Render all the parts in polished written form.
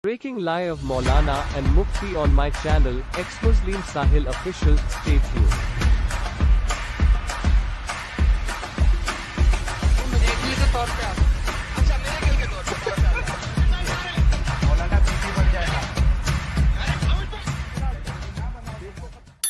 breaking lie of Maulana and Mufti on my channel, ex-Muslim Sahil Official. Stay tuned.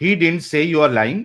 He didn't say you are lying।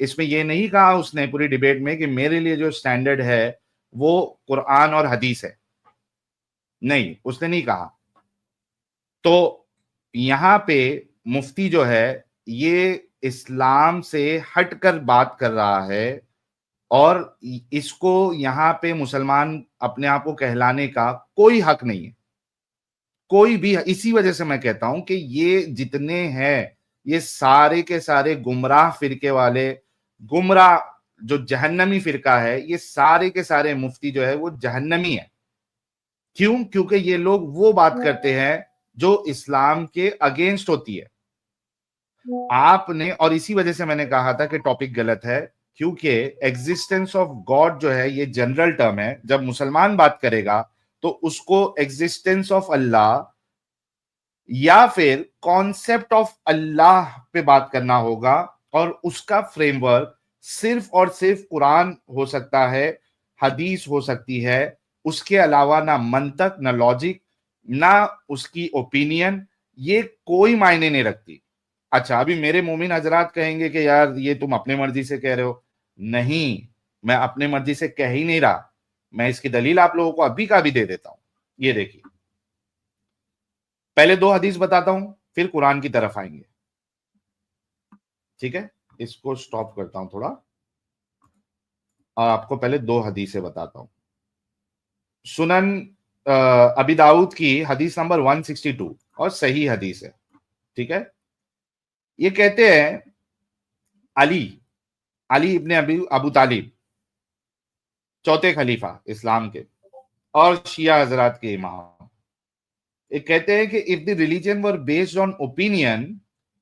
اس میں یہ نہیں کہا اس نے پوری debate میں کہ میرے لیے جو سٹینڈرڈ ہے وہ قرآن اور حدیث ہے، نہیں، اس نے نہیں کہا. تو یہاں پہ مفتی جو ہے یہ اسلام سے ہٹ کر بات کر رہا ہے، اور اس کو یہاں پہ مسلمان اپنے آپ کو کہلانے کا کوئی حق نہیں ہے، کوئی بھی. اسی وجہ سے میں کہتا ہوں کہ یہ جتنے ہیں یہ سارے کے سارے گمراہ فرقے والے، گمراہ جو جہنمی فرقہ ہے، یہ سارے کے سارے مفتی جو ہے وہ جہنمی ہے. کیوں؟ کیونکہ یہ لوگ وہ بات کرتے ہیں جو اسلام کے اگینسٹ ہوتی ہے. آپ نے، اور اسی وجہ سے میں نے کہا تھا کہ ٹاپک غلط ہے، کیونکہ ایگزسٹنس آف گاڈ جو ہے یہ جنرل ٹرم ہے. جب مسلمان بات کرے گا تو اس کو ایگزسٹنس آف اللہ یا پھر کانسیپٹ آف اللہ پہ بات کرنا ہوگا، اور اس کا فریم ورک صرف اور صرف قرآن ہو سکتا ہے، حدیث ہو سکتی ہے. اس کے علاوہ نہ منطق، نہ لاجک، نہ اس کی اوپینین، یہ کوئی معنی نہیں رکھتی. اچھا، ابھی میرے مومن حضرات کہیں گے کہ یار یہ تم اپنے مرضی سے کہہ رہے ہو. نہیں، میں اپنے مرضی سے کہہ ہی نہیں رہا. میں اس کی دلیل آپ لوگوں کو ابھی کا بھی دے دیتا ہوں. یہ دیکھیے، پہلے 2 حدیث بتاتا ہوں، پھر قرآن کی طرف آئیں گے. ٹھیک ہے، اس کو سٹاپ کرتا ہوں تھوڑا، اور آپ کو پہلے 2 حدیثیں بتاتا ہوں. سنن ابی داؤد کی حدیث نمبر 162 اور صحیح حدیث ہے. ٹھیک ہے، یہ کہتے ہیں علی ابن ابو طالب، چوتھے خلیفہ اسلام کے اور شیعہ حضرات کے امام، یہ کہتے ہیں کہ if the religion were based on opinion,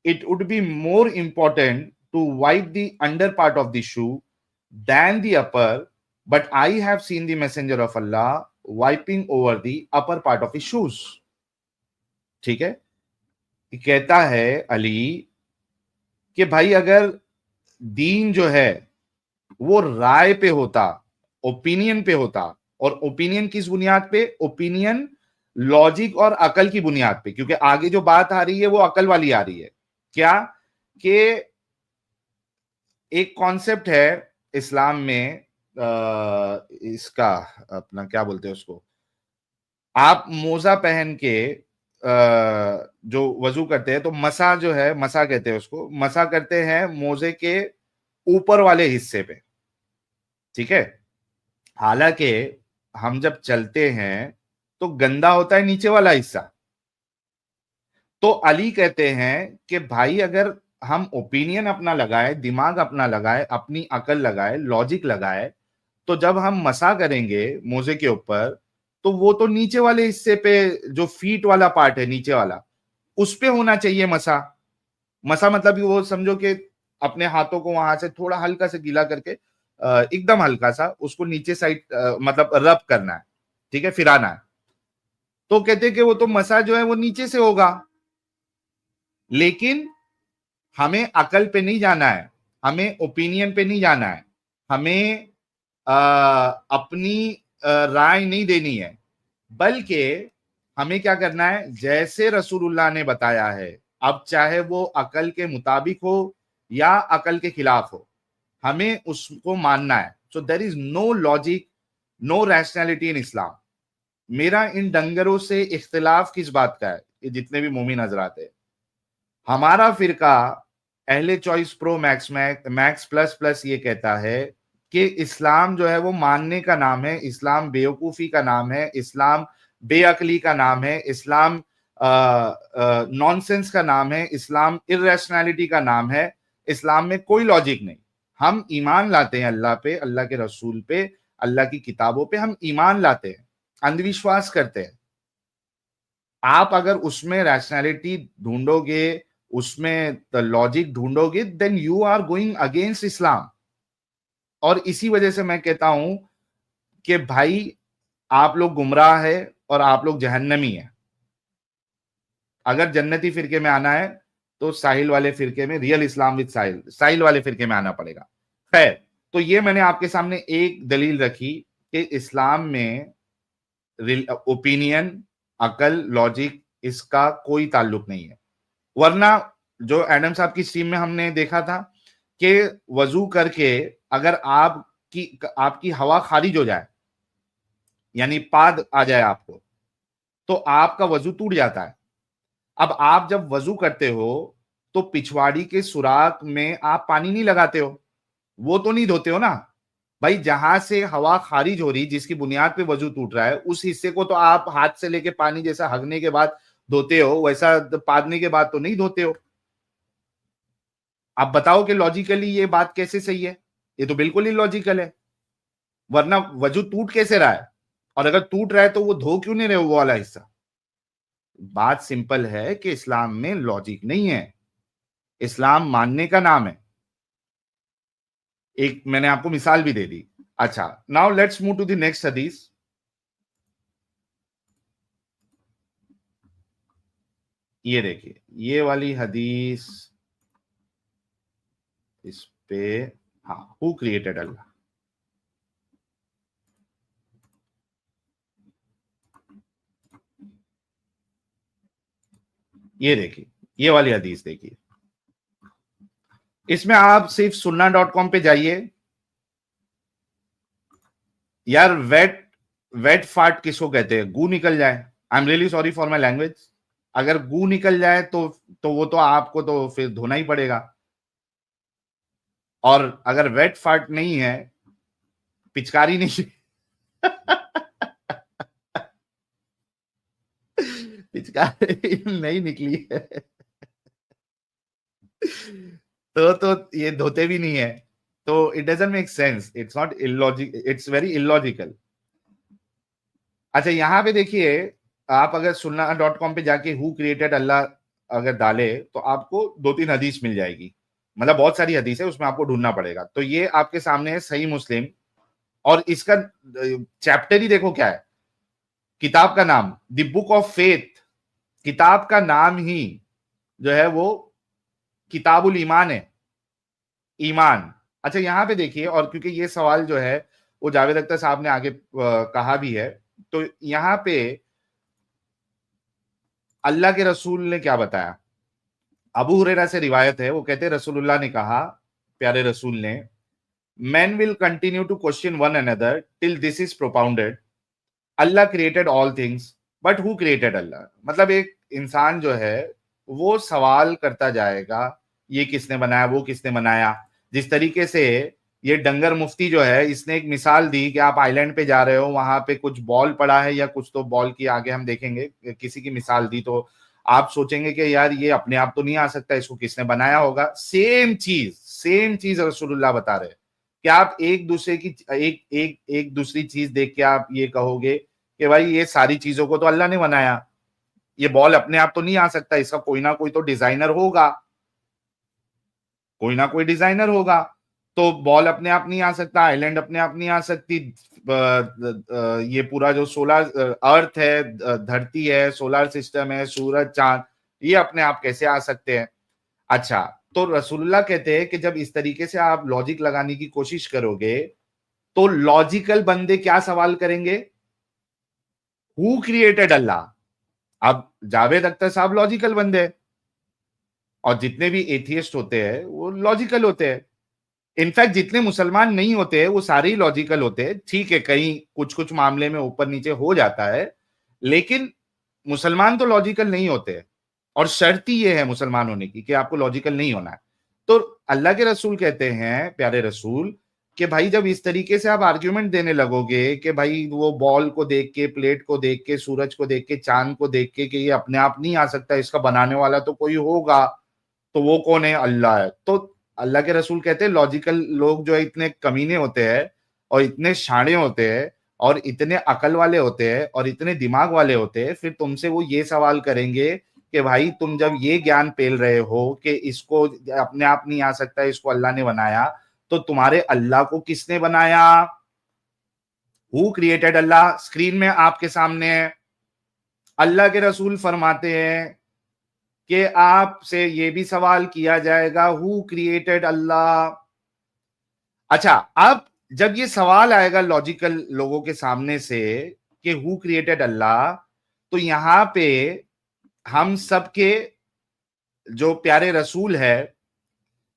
it would be more important to wipe the under part of the shoe than the upper, but I have seen the messenger of Allah wiping over the upper part of his shoes. ٹھیک ہے، یہ کہتا ہے علی کہ بھائی اگر دین جو ہے وہ رائے پہ ہوتا، اوپینین پہ ہوتا، اور اوپینین کس بنیاد پہ؟ اوپینین لاجک اور عقل کی بنیاد پہ، کیونکہ آگے جو بات آ رہی ہے وہ عقل والی آ رہی ہے. کیا کہ ایک کانسیپٹ ہے اسلام میں، اس کا اپنا کیا بولتے ہیں اس کو، آپ موزہ پہن کے جو وضو کرتے ہیں تو مسا جو ہے، مسا کہتے ہیں اس کو، مسا کرتے ہیں موزے کے اوپر والے حصے پہ. ٹھیک ہے، حالانکہ ہم جب چلتے ہیں تو گندا ہوتا ہے نیچے والا حصہ. تو علی کہتے ہیں کہ بھائی اگر ہم اوپینین اپنا لگائے، دماغ اپنا لگائے، اپنی عقل لگائے، لاجک لگائے، تو جب ہم مسا کریں گے موزے کے اوپر تو وہ تو نیچے والے حصے پہ، جو فیٹ والا پارٹ ہے نیچے والا، اس پہ ہونا چاہیے مسا. مسا مطلب وہ سمجھو کہ اپنے ہاتھوں کو وہاں سے تھوڑا ہلکا سے گیلا کر کے، ایک دم ہلکا سا اس کو نیچے سائڈ مطلب رب کرنا ہے. ٹھیک ہے، پھرانا ہے. تو کہتے کہ وہ تو مسا جو ہے وہ نیچے سے ہوگا، لیکن ہمیں عقل پہ نہیں جانا ہے، ہمیں اوپینین پہ نہیں جانا ہے، ہمیں اپنی رائے نہیں دینی ہے، بلکہ ہمیں کیا کرنا ہے؟ جیسے رسول اللہ نے بتایا ہے، اب چاہے وہ عقل کے مطابق ہو یا عقل کے خلاف ہو، ہمیں اس کو ماننا ہے. So there is no logic, no rationality in Islam. میرا ان ڈنگروں سے اختلاف کس بات کا ہے؟ یہ جتنے بھی مومن حضرات ہیں، ہمارا فرقہ اہل چوائس پرو میکس پلس پلس یہ کہتا ہے کہ اسلام جو ہے وہ ماننے کا نام ہے، اسلام بیوقوفی کا نام ہے، اسلام بے عقلی کا نام ہے، اسلام نانسنس کا نام ہے، اسلام ارریشنلٹی کا نام ہے. اسلام میں کوئی لاجک نہیں. ہم ایمان لاتے ہیں اللہ پہ، اللہ کے رسول پہ، اللہ کی کتابوں پہ ہم ایمان لاتے ہیں، اندھ وشواس کرتے ہیں. آپ اگر اس میں ریشنلٹی ڈھونڈو گے، اس میں لاجک ڈھونڈو گے، then you are going against Islam. اور اسی وجہ سے میں کہتا ہوں کہ بھائی آپ لوگ گمراہ ہے اور آپ لوگ جہنمی ہیں. اگر جنتی فرقے میں آنا ہے تو ساحل والے فرقے میں، ریئل اسلام وتھ ساحل والے فرقے میں آنا پڑے گا. خیر، تو یہ میں نے آپ کے سامنے ایک دلیل رکھی کہ اسلام میں اوپینین، عقل، لاجک، اس کا کوئی تعلق نہیں ہے. ورنہ جو ایڈم صاحب کی سٹریم میں ہم نے دیکھا تھا کہ وضو کر کے اگر آپ کی ہوا خارج ہو جائے یعنی پاد آ جائے آپ کو تو آپ کا وضو ٹوٹ جاتا ہے. اب آپ جب وضو کرتے ہو تو پچھواڑی کے سوراخ میں آپ پانی نہیں لگاتے ہو, وہ تو نہیں دھوتے ہو نا بھائی. جہاں سے ہوا خارج ہو رہی جس کی بنیاد پہ وضو ٹوٹ رہا ہے اس حصے کو تو آپ ہاتھ سے لے کے پانی جیسا ہگنے کے بعد دھوتے ہو, ویسا پادنے کے بعد تو نہیں دھوتے ہو. آپ بتاؤ کہ لاجیکلی یہ بات کیسے صحیح ہے؟ یہ تو بالکل ہی لاجیکل ہے. ورنہ وضو ٹوٹ کیسے رہا ہے, اور اگر ٹوٹ رہا ہے تو وہ دھو کیوں نہیں رہے وہ والا حصہ؟ بات سمپل ہے کہ اسلام میں لاجک نہیں ہے, اسلام ماننے کا نام ہے. ایک میں نے آپ کو مثال بھی دے دی. اچھا, now let's move to the next حدیث. یہ دیکھیے یہ والی حدیث اس پہ, ہاں, ہو کریٹڈ اللہ. یہ دیکھیے یہ والی حدیث دیکھیے, اس میں آپ صرف sunna.com پہ جائیے. یار ویٹ فارٹ کس کو کہتے ہیں؟ گو نکل جائے. I am really sorry for my language. اگر گو نکل جائے تو وہ تو آپ کو تو پھر دھونا ہی پڑے گا. اور اگر ویٹ فارٹ نہیں ہے, پچکاری نہیں پچکاری نہیں نکلی ہے تو یہ دھوتے بھی نہیں ہے. تو it doesn't make sense, it's not it's very illogical. اچھا یہاں پہ دیکھیے, آپ اگر sunna.com پہ جا کے ہو کریٹڈ اللہ اگر ڈالے تو آپ کو 2-3 حدیث مل جائے گی. مطلب بہت ساری حدیث ہے, اس میں آپ کو ڈھونڈنا پڑے گا. تو یہ آپ کے سامنے ہے صحیح مسلم, اور اس کا چیپٹر ہی دیکھو کیا ہے. کتاب کا نام دی بک آف فیتھ, کتاب کا نام ہی جو ہے وہ کتاب الایمان ہے, ایمان. اچھا یہاں پہ دیکھیے, اور کیونکہ یہ سوال جو ہے وہ جاوید اختر صاحب نے آگے کہا بھی ہے, تو یہاں پہ اللہ کے رسول نے کیا بتایا. ابو ہریرہ سے روایت ہے, وہ کہتے ہیں رسول اللہ نے کہا, پیارے رسول نے, men will continue to question one another till this is propounded. Allah created all things, but who created Allah? مطلب ایک انسان جو ہے وہ سوال کرتا جائے گا, یہ کس نے بنایا, وہ کس نے بنایا. جس طریقے سے یہ ڈنگر مفتی جو ہے, اس نے ایک مثال دی کہ آپ آئی لینڈ پہ جا رہے ہو, وہاں پہ کچھ بال پڑا ہے یا کچھ, تو بال کی آگے ہم دیکھیں گے کسی کی مثال دی, تو آپ سوچیں گے کہ یار یہ اپنے آپ تو نہیں آ سکتا, اس کو کس نے بنایا ہوگا. سیم چیز رسول اللہ بتا رہے کہ آپ ایک دوسرے کی ایک دوسری چیز دیکھ کے آپ یہ کہو گے کہ بھائی یہ ساری چیزوں کو تو اللہ نے بنایا, یہ بال اپنے آپ تو نہیں آ سکتا, اس کا کوئی نہ کوئی تو ڈیزائنر ہوگا, کوئی نہ کوئی ڈیزائنر ہوگا. تو بال اپنے آپ نہیں آ سکتا, آئی لینڈ اپنے آپ نہیں آ سکتی, یہ پورا جو سولار ارتھ ہے, دھرتی ہے, سولار سسٹم ہے, سورج, چاند, یہ اپنے آپ کیسے آ سکتے ہیں. اچھا, تو رسول اللہ کہتے ہیں کہ جب اس طریقے سے آپ لاجک لگانے کی کوشش کرو گے تو لاجیکل بندے کیا سوال کریں گے, ہو کریٹڈ اللہ. اب جاوید اختر صاحب لاجیکل بندے, اور جتنے بھی ایتھیسٹ ہوتے ہیں وہ لاجیکل ہوتے ہیں. انفیکٹ جتنے مسلمان نہیں ہوتے وہ سارے ہی لاجیکل ہوتے ہیں. ٹھیک ہے, کہیں کچھ معاملے میں اوپر نیچے ہو جاتا ہے, لیکن مسلمان تو لاجیکل نہیں ہوتے, اور شرط ہی یہ ہے مسلمان ہونے کی کہ آپ کو لاجیکل نہیں ہونا ہے. تو اللہ کے رسول کہتے ہیں, پیارے رسول, کہ بھائی جب اس طریقے سے آپ آرگیومنٹ دینے لگو گے کہ بھائی وہ بال کو دیکھ کے, پلیٹ کو دیکھ کے, سورج کو دیکھ کے, چاند کو دیکھ کے کہ یہ اپنے آپ نہیں آ سکتا, اس کا بنانے والا تو کوئی ہوگا, تو وہ کون ہے؟ اللہ ہے. تو اللہ کے رسول کہتے ہیں لاجیکل لوگ جو اتنے کمینے ہوتے ہیں اور اتنے شانے ہوتے ہیں اور اتنے عقل والے ہوتے ہیں اور اتنے دماغ والے ہوتے ہیں, پھر تم سے وہ یہ سوال کریں گے کہ بھائی تم جب یہ گیان پھیل رہے ہو کہ اس کو اپنے آپ نہیں آ سکتا, اس کو اللہ نے بنایا, تو تمہارے اللہ کو کس نے بنایا؟ ہو کریٹڈ اللہ اسکرین میں آپ کے سامنے ہے. اللہ کے رسول فرماتے ہیں کہ آپ سے یہ بھی سوال کیا جائے گا, ہو کریٹڈ اللہ. اچھا, اب جب یہ سوال آئے گا لاجیکل لوگوں کے سامنے سے کہ ہو کریٹڈ اللہ, تو یہاں پہ ہم سب کے جو پیارے رسول ہے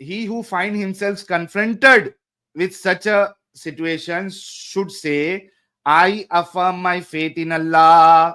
He who find himself confronted with such a situation should say, I affirm my faith in Allah.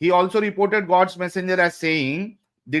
he also reported God's messenger as saying, the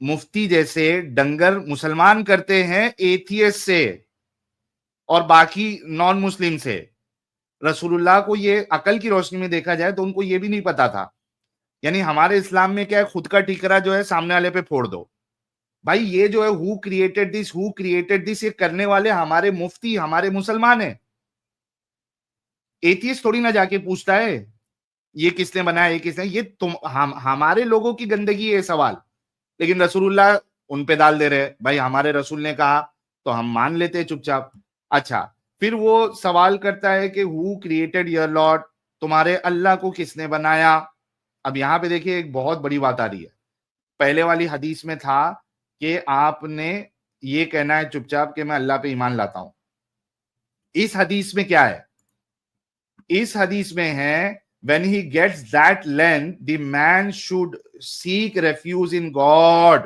مفتی جیسے ڈنگر مسلمان کرتے ہیں ایتھیسٹ سے اور باقی نان مسلم سے. رسول اللہ کو یہ عقل کی روشنی میں دیکھا جائے تو ان کو یہ بھی نہیں پتا تھا. یعنی ہمارے اسلام میں کیا ہے, خود کا ٹیکرا جو ہے سامنے والے پہ پھوڑ دو. بھائی یہ جو ہے ہو کریٹڈ دس, یہ کرنے والے ہمارے مفتی, ہمارے مسلمان ہیں. ایتھیسٹ تھوڑی نہ جا کے پوچھتا ہے یہ کس نے بنایا, یہ کس نے, یہ ہمارے لوگوں کی گندگی ہے سوال. لیکن رسول اللہ ان پہ ڈال دے رہے, بھائی ہمارے رسول نے کہا تو ہم مان لیتے ہیں چپ چاپ. اچھا, پھر وہ سوال کرتا ہے کہ ہو کریٹڈ یور لارڈ, تمہارے اللہ کو کس نے بنایا. اب یہاں پہ دیکھیے ایک بہت بڑی بات آ رہی ہے. پہلے والی حدیث میں تھا کہ آپ نے یہ کہنا ہے چپ چاپ کہ میں اللہ پہ ایمان لاتا ہوں. اس حدیث میں کیا ہے؟ اس حدیث میں ہے when he gets that length the man should seek refuge in God.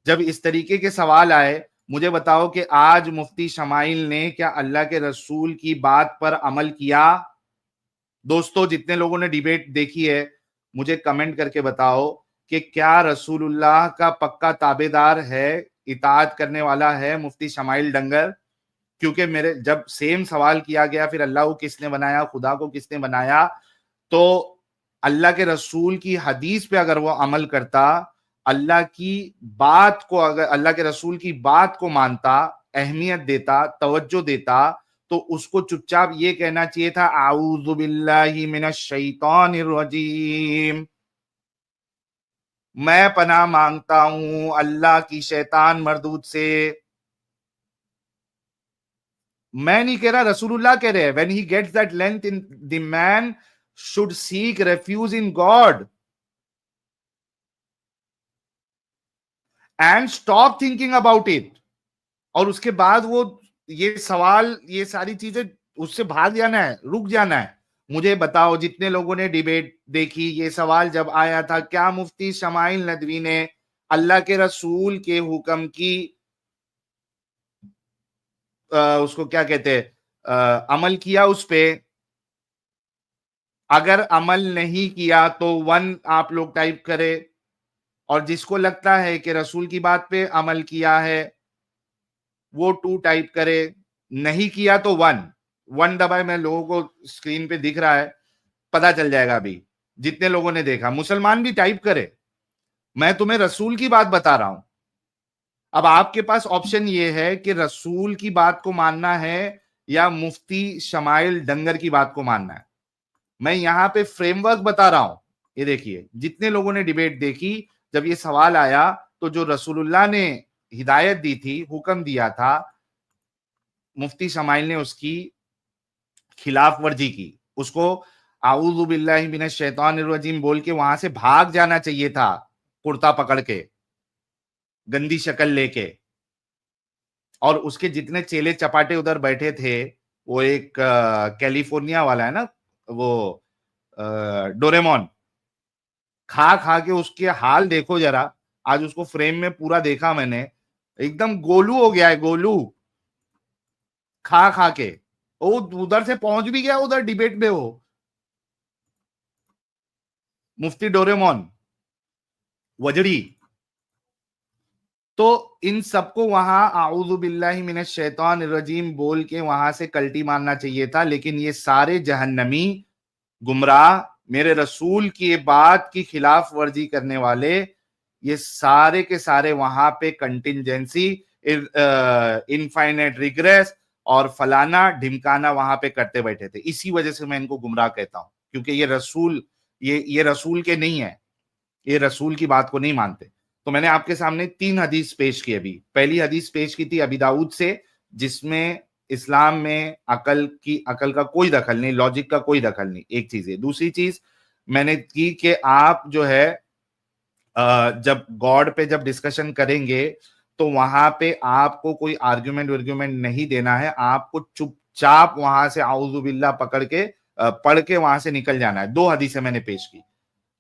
جب اس طریقے کے سوال آئے, مجھے بتاؤ کہ آج مفتی شمائل نے کیا اللہ کے رسول کی بات پر عمل کیا؟ دوستو جتنے لوگوں نے ڈیبیٹ دیکھی ہے مجھے کمنٹ کر کے بتاؤ کہ کیا رسول اللہ کا پکا تابع دار ہے, اطاعت کرنے والا ہے مفتی شمائل ڈنگر؟ کیونکہ میرے جب سیم سوال کیا گیا پھر اللہ کو کس نے بنایا, خدا کو کس نے بنایا, تو اللہ کے رسول کی حدیث پہ اگر وہ عمل کرتا, اللہ کی بات کو, اگر اللہ کے رسول کی بات کو مانتا, اہمیت دیتا, توجہ دیتا, تو اس کو چپ چاپ یہ کہنا چاہیے تھا اعوذ باللہ من الشیطان الرجیم, میں پناہ مانگتا ہوں اللہ کی شیطان مردود سے. میں نہیں کہہ رہا, رسول اللہ کہہ رہے ہیں when he gets that length in the man should seek refuge in God and stop thinking about it. اور اس کے بعد وہ یہ سوال, یہ ساری چیزیں اس سے بھاگ جانا ہے, رک جانا ہے. مجھے بتاؤ جتنے لوگوں نے ڈیبیٹ دیکھی, یہ سوال جب آیا تھا کیا مفتی شمائل ندوی نے اللہ کے رسول کے حکم کی اس کو کیا کہتے عمل کیا اس پہ؟ اگر عمل نہیں کیا تو 1 آپ لوگ ٹائپ کرے, اور جس کو لگتا ہے کہ رسول کی بات پہ عمل کیا ہے وہ 2 ٹائپ کرے, نہیں کیا تو 1 دبائے. میں لوگوں کو اسکرین پہ دکھ رہا ہے, پتا چل جائے گا ابھی جتنے لوگوں نے دیکھا. مسلمان بھی ٹائپ کرے, میں تمہیں رسول کی بات بتا رہا ہوں. اب آپ کے پاس آپشن یہ ہے کہ رسول کی بات کو ماننا ہے یا مفتی شمائل ڈنگر کی بات کو ماننا ہے. میں یہاں پہ فریم ورک بتا رہا ہوں. یہ دیکھیے جتنے لوگوں نے ڈیبیٹ دیکھی, جب یہ سوال آیا تو جو رسول اللہ نے ہدایت دی تھی, حکم دیا تھا, مفتی شمائل نے اس کی خلاف ورزی کی. اس کو اعوذ باللہ من الشیطان الرجیم بول کے وہاں سے بھاگ جانا چاہیے تھا, کرتا پکڑ کے, گندی شکل لے کے. اور اس کے جتنے چیلے چپاٹے ادھر بیٹھے تھے, وہ ایک کیلیفورنیا والا ہے نا, وہ ڈوریمون, کھا کھا کے اس کے حال دیکھو ذرا. آج اس کو فریم میں پورا دیکھا میں نے, ایک دم گولو ہو گیا ہے, گولو کھا کھا کے. وہ ادھر سے پہنچ بھی گیا ادھر ڈیبیٹ میں, وہ مفتی ڈوریمون وجڑی. تو ان سب کو وہاں اعوذ باللہ من الشیطان الرجیم بول کے وہاں سے کلٹی مارنا چاہیے تھا. لیکن یہ سارے جہنمی, گمراہ, میرے رسول کی بات کی خلاف ورزی کرنے والے, یہ سارے کے سارے وہاں پہ کنٹینجنسی, انفائنٹ ریگریس اور فلانا ڈھمکانا وہاں پہ کرتے بیٹھے تھے. اسی وجہ سے میں ان کو گمراہ کہتا ہوں, کیونکہ یہ رسول کے نہیں ہے, یہ رسول کی بات کو نہیں مانتے. تو میں نے آپ کے سامنے 3 حدیث پیش کی. ابھی پہلی حدیث پیش کی تھی ابی داؤد سے, جس میں اسلام میں عقل کا کوئی دخل نہیں, لاجک کا کوئی دخل نہیں. ایک چیز ہے. دوسری چیز میں نے کی کہ آپ جو ہے جب گاڈ پہ جب ڈسکشن کریں گے تو وہاں پہ آپ کو کوئی آرگیومنٹ نہیں دینا ہے, آپ کو چپ چاپ وہاں سے اعوذ باللہ پڑھ کے وہاں سے نکل جانا ہے. 2 حدیثیں میں نے پیش کی.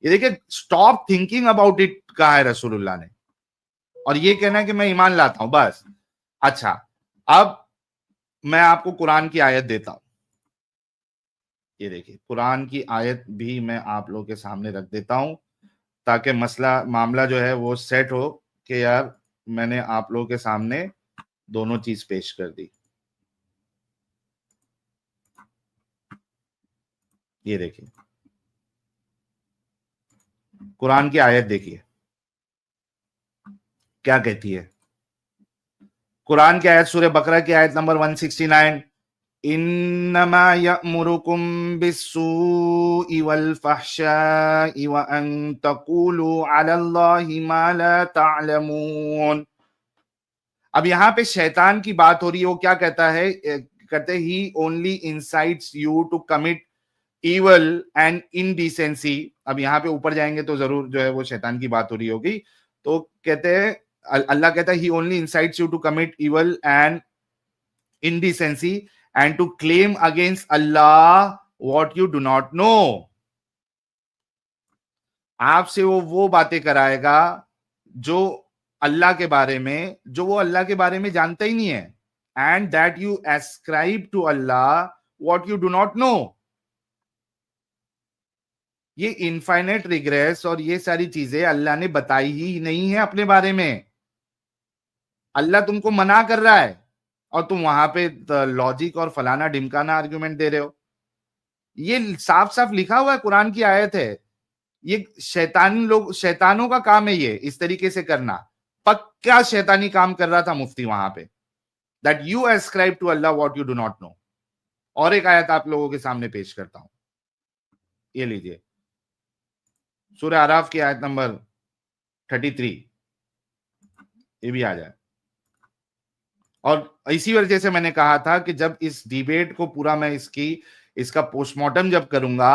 یہ دیکھیں, اسٹاپ تھنکنگ اباؤٹ اٹ کہا ہے رسول اللہ نے, اور یہ کہنا ہے کہ میں ایمان لاتا ہوں بس. اچھا, اب میں آپ کو قرآن کی آیت دیتا ہوں. یہ دیکھیے قرآن کی آیت بھی میں آپ لوگوں کے سامنے رکھ دیتا ہوں. تاکہ معاملہ جو ہے وہ سیٹ ہو کہ یار میں نے آپ لوگوں کے سامنے دونوں چیز پیش کر دی. یہ دیکھیے قرآن کی آیت دیکھیے کیا کہتی ہے. قرآن کی آیت سورہ بقرہ کی آیت نمبر 169, انما یأمرکم بالسوء والفحشاء وان تقولوا علی اللہ ما لا تعلمون. اب یہاں پہ شیطان کی بات ہو رہی ہے. وہ کیا کہتا ہے؟ کہتے ہی only incites you to commit evil and indecency. اب یہاں پہ اوپر جائیں گے تو ضرور جو ہے وہ شیطان کی بات ہو رہی ہوگی. تو کہتے ہیں اللہ کہتا ہے ہی only incites you to commit evil and indecency and to claim against Allah what you do not know. آپ سے وہ باتیں کرائے گا جو اللہ کے بارے میں, جو وہ اللہ کے بارے میں جانتا ہی نہیں ہے. And that you ascribe to اللہ what you do not know. یہ انفائنٹ ریگریس اور یہ ساری چیزیں اللہ نے بتائی ہی نہیں ہے اپنے بارے میں. اللہ تم کو منع کر رہا ہے اور تم وہاں پہ لاجک اور فلانا ڈمکانا آرگومنٹ دے رہے ہو. یہ صاف صاف لکھا ہوا ہے, قرآن کی آیت ہے. یہ شیطانوں کا کام ہے یہ اس طریقے سے کرنا. پکا شیطانی کام کر رہا تھا مفتی وہاں پہ, that you ascribe to Allah what you do not know. اور ایک آیت آپ لوگوں کے سامنے پیش کرتا ہوں, یہ لیجئے سورہ اعراف کی آیت نمبر 33, یہ بھی آ جائے. اور اسی وجہ سے میں نے کہا تھا کہ جب اس ڈیبیٹ کو پورا میں اس کا پوسٹ مارٹم جب کروں گا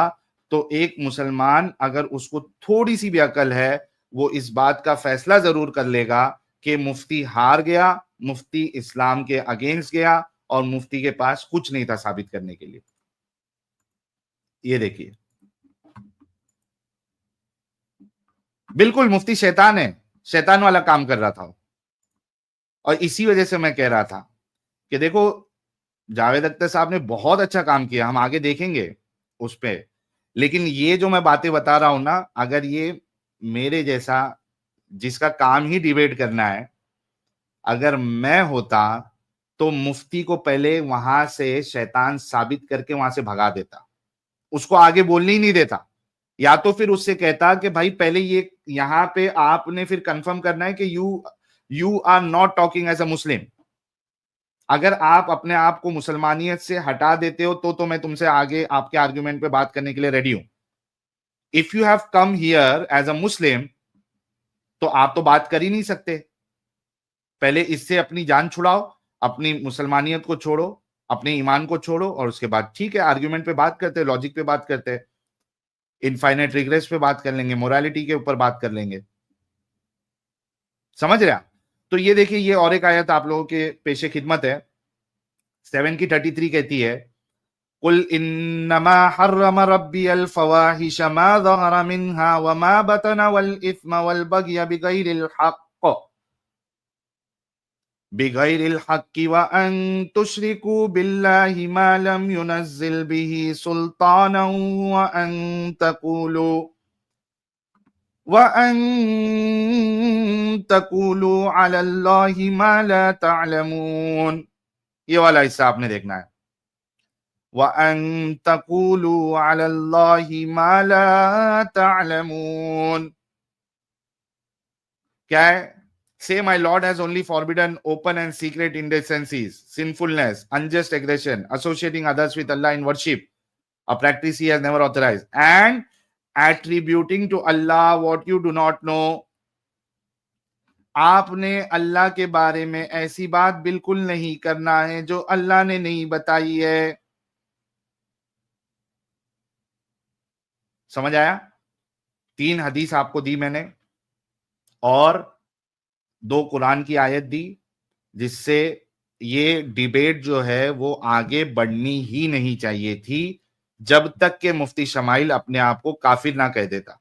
تو ایک مسلمان اگر اس کو تھوڑی سی بھی عقل ہے وہ اس بات کا فیصلہ ضرور کر لے گا کہ مفتی ہار گیا, مفتی اسلام کے اگینسٹ گیا اور مفتی کے پاس کچھ نہیں تھا ثابت کرنے کے لیے. یہ دیکھیے بالکل مفتی شیطان ہے, شیطان والا کام کر رہا تھا. اور اسی وجہ سے میں کہہ رہا تھا کہ دیکھو جاوید اختر صاحب نے بہت اچھا کام کیا, ہم آگے دیکھیں گے اس پہ. لیکن یہ جو میں باتیں بتا رہا ہوں نا, اگر یہ میرے جیسا جس کا کام ہی ڈیبیٹ کرنا ہے, اگر میں ہوتا تو مفتی کو پہلے وہاں سے شیطان ثابت کر کے وہاں سے بھگا دیتا, اس کو آگے بولنے ہی نہیں دیتا. یا تو پھر اس سے کہتا کہ بھائی پہلے یہ یہاں پہ آپ نے پھر کنفرم کرنا ہے کہ you are not talking as a Muslim. اگر آپ اپنے آپ کو مسلمانیت سے ہٹا دیتے ہو تو میں تم سے آگے آپ کے آرگومنٹ پہ بات کرنے کے لیے ریڈی ہوں. If you have come here as a Muslim, تو آپ تو بات کر ہی نہیں سکتے. پہلے اس سے اپنی جان چھڑاؤ, اپنی مسلمانیت کو چھوڑو, اپنے ایمان کو چھوڑو, اور اس کے بعد ٹھیک ہے آرگومنٹ پہ بات کرتے, لاجک پہ بات کرتے, انفائنٹ ریگریس پہ بات کر لیں گے, مورالیٹی کے اوپر بات کر لیں گے. سمجھ رہے؟ تو یہ دیکھیں یہ اور ایک آیت آپ لوگوں کے پیش خدمت ہے. 7 کی 33 کہتی ہے قل انما حرم ربی الفواحش ما ظهر منها وما بطن والاثم والبغي بغیر الحق وان تشركوا بالله ما لم ينزل به سلطانا وان تقولوا على الله ما لا تعلمون. یہ والا حصہ آپ نے دیکھنا ہے. وَأَن تَقُولُوا عَلَى اللَّهِ مَا لَا تَعْلَمُونَ. کیا ہے؟ Say my Lord has only forbidden open and secret indecencies, sinfulness, unjust aggression, associating others with Allah in worship, a practice he has never authorized, and attributing to Allah what you do not know. آپ نے اللہ کے بارے میں ایسی بات بالکل نہیں کرنا ہے جو اللہ نے نہیں بتائی ہے. سمجھ آیا؟ 3 حدیث آپ کو دی میں نے اور 2 قرآن کی آیت دی, جس سے یہ ڈیبیٹ جو ہے وہ آگے بڑھنی ہی نہیں چاہیے تھی جب تک کہ مفتی شمائل اپنے آپ کو کافر نہ کہہ دیتا.